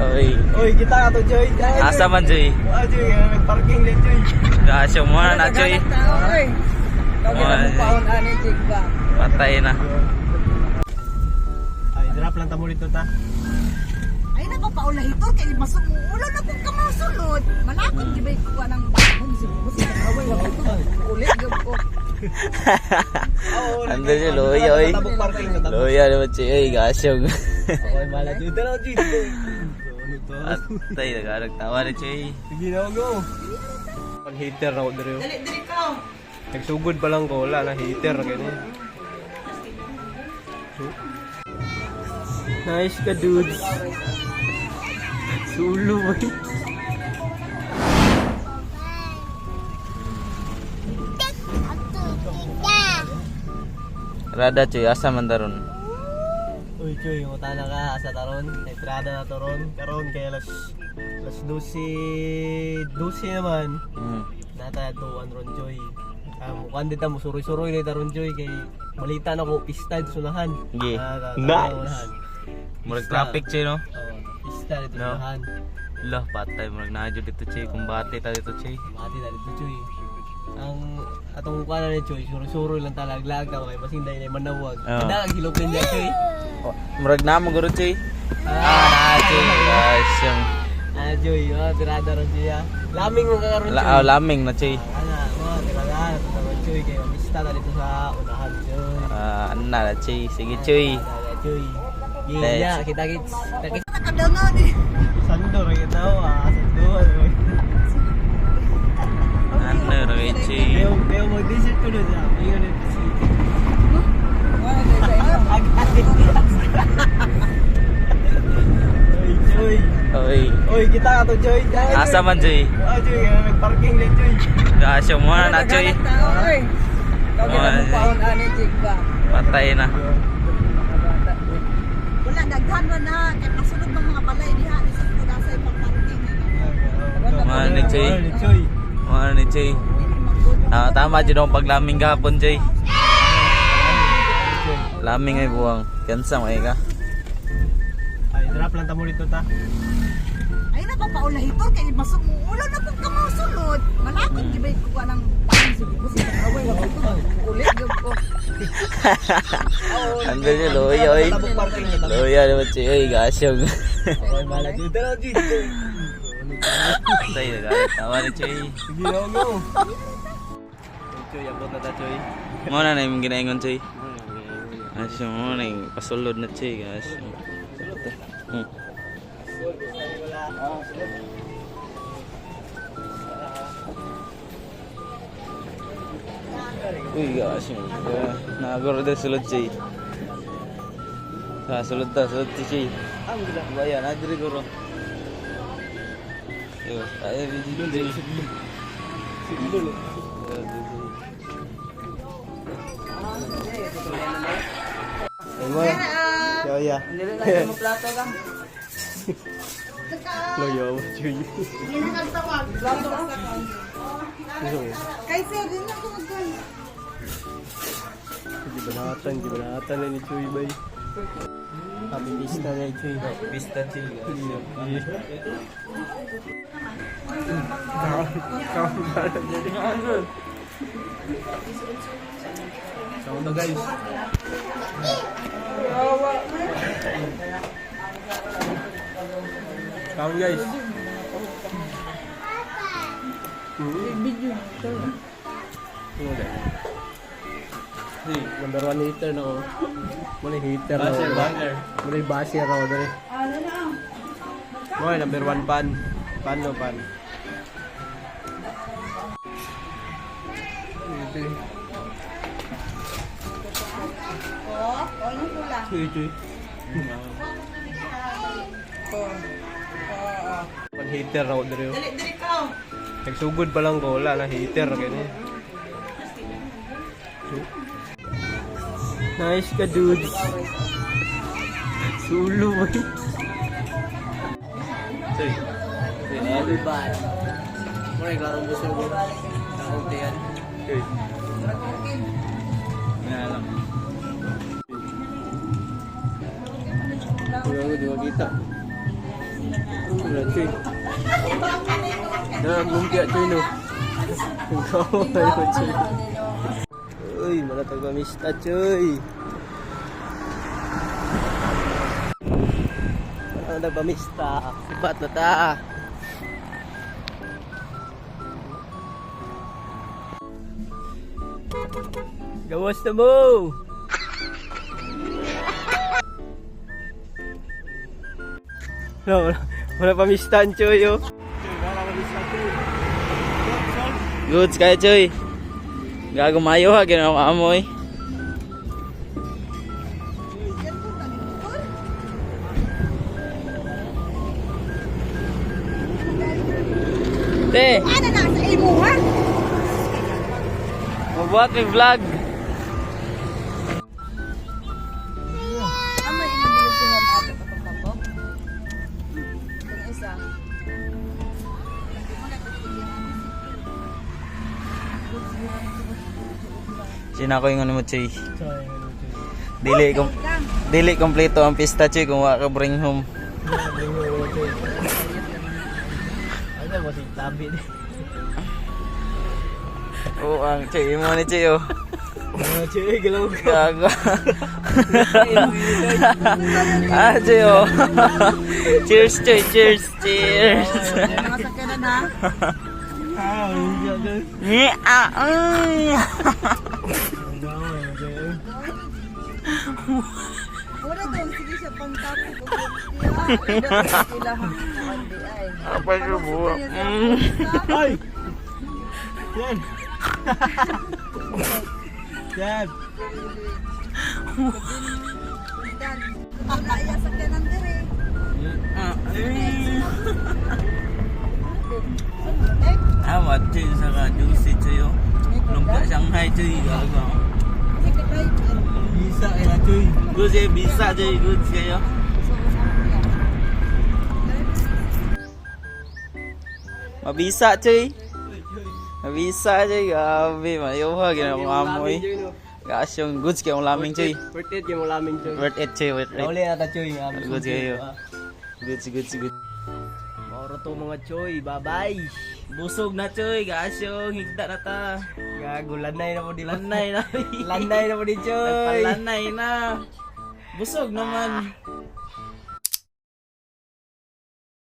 Oy. Oy, kita ka to, Joy. Asa man, Joy? Joy, nag-parking din, Joy. Gasyo mo na, Joy. Kau kita paon ani cik ba. Patay na. Ay, drop lang tamo dito ta. Ay na pa paula hitor kay masuk ulo na pud ka masulod. Malakot gibay ko nang bahon siguro sa away wa ko. Ulit gyud ko. Ando niya, loya, oy. Loya naman siya, oy. Gasyo. Okay, mala dito na, Joy. Patay, nagtawa na siya, oy. Sige na, go. Pag-hater ako dito. Dali ka. Nagsugod pa lang ko, wala na hater, ganyan. Nice ka, dudes. Sulo, boy. Rada, Choy. Asa man daron? Uy, Choy, utana ka, asa taron. Entrada na taron. Karon kay alas 12 naman. Nata tuwan ron, Choy. Mukhang dito mo suroy-suroy na taron, Choy. Kay malita na ko pista dito sunahan. Sige. Nice. Murag traffic, Choy, no? Pista dito No. sunahan. Lah, patay. Murag nadyo dito, Choy. Kumbate ta dito, Choy. Mati na dito, Choy. Ang atong kuha ni Choy, suroy-suroy lang talaglag na kay basinday na manawag. Oo. Kada ang hilok din Choy. Murag na mo, guro, Choy. Choy. Gasyo. Joy, tirada ron Choy. Laming mo kakaroon, Choy. Laming na, Choy. Tirada na Choy kay mamista na dito sa unahan, Choy. Ano na, Choy. Sige, Choy. Choy. Let's- Yeah, kita-kits. Nakadanon eh. Sando rin ito, sando. Ano, rin, Choy. Kaya mag-visit ko doon sa Mayon City. Oy, Choy. Oy. Oy, kita ka to, Choy. Asa man, Choy? Choy, nag-parking din, Choy. Gasyo mo na, Choy. Kau kita paon ani cik ba. Patay na. Wala daghan man na kay pasulod ng mga balay diha sa pudasay pang-parking. Mga ni Choy. Choy. Mga ni Choy. Tama dyan ang paglaming gapon, Choy. Laming ay buwang. Kansang ay ka. Ay, drop lang tamo dito ta. Ay na pa paula hitor kay masuk ulo na pud ka masulod. Malakot gibay ko nang bahon siguro sa away wa ko. Ulit gyud ko. Ando niya, loya, oy. Loya naman siya, oy. Gasyo. Okay, mala dito na, Choy. Patay, nagtawa na, Choy. Sige na, go. Choy, abot na ta, Choy. Muna na yung ginaingon, Choy. Gasyo mo na yung pasulod na, Choy. Gasyo. Uy, gasyo. Nagoro din sulod, Choy. Sulod ta, Choy. Bayan, adri guro. Yo, ay video Choy. Ayun. Yoya. Mo plato ka. Loyo, Choy. Plato ka. Kay sir din ako magkan. Di banatan na ni Choy, bay. Kami pista na ni Choy. Vista, Choy. Sama na, guys. Come guys. Video. Number 1 hater na ako. Muna hater na ako. Muna basher ako dali. Ano na? Muna number 1 pan. Pan no pan. Ano pula? Chuy. Pan hater ako dali. Dali ka. Nagsugod pa lang ko. Wala na hater. Ganyan. Nice ka, dudes. Sulo, boy. Choy. Everybody. Muna iklarong gusto ko. Nakauti yan. Choy. Inalam. Di ba kita? Wala, Choy. Lumpia, Choy, no? Ikaw, ano, Choy? Uy, mga taga-mista, Choy. Mga taga-mista. Sipat na ta. Gawas na mo! Wala pa mistan, Choy, oh. Goods kaya Choy. Gago mayo ha, ginawa ko amoy. Te, Ano na sa imo ha? mabuhat may vlog. Ano yung nabilig ko nga ato kapag Yung isa. Sina ko yung ano mo Choy. Choy, ano, Choy? Dili kompleto ang pista Choy kung wala ka bring home. Ano mo si tabi din? Oo, ang Choy mo ni Choy oh. Choy, galaw ka. Gago. Ah, Choy oh. Cheers Choy, cheers, cheers. Mga sakyanan ha? Hindi ako. Ni ah. Wala daw, sige siya pang tapos. Apa ka buwa? Ay! Yan! Yan! Wala iya sakyanan dire. Amat Choy sa ka juicy Choy oh. Lumpia Shanghai Choy gago. Kasi katay. Bisa kaya, Choy. Goods eh, bisa Choy, goods kayo. Mabisa Choy. Mabisa Choy, gabi. Mayuha, ginawa ko amoy. Gas yung goods kayo laming Choy. Worth it yung laming, Choy. Worth it Choy, worth it. Nauli nata, Choy. Goods kayo. Goods, goods, goods. Mauro to mga Choy. Bye-bye. Busog na Choy, gas yung higda na ta. Gago, lanay na mo di Lanay na. Lanay na mo di, Choy. Nagpalanay na. Busog naman.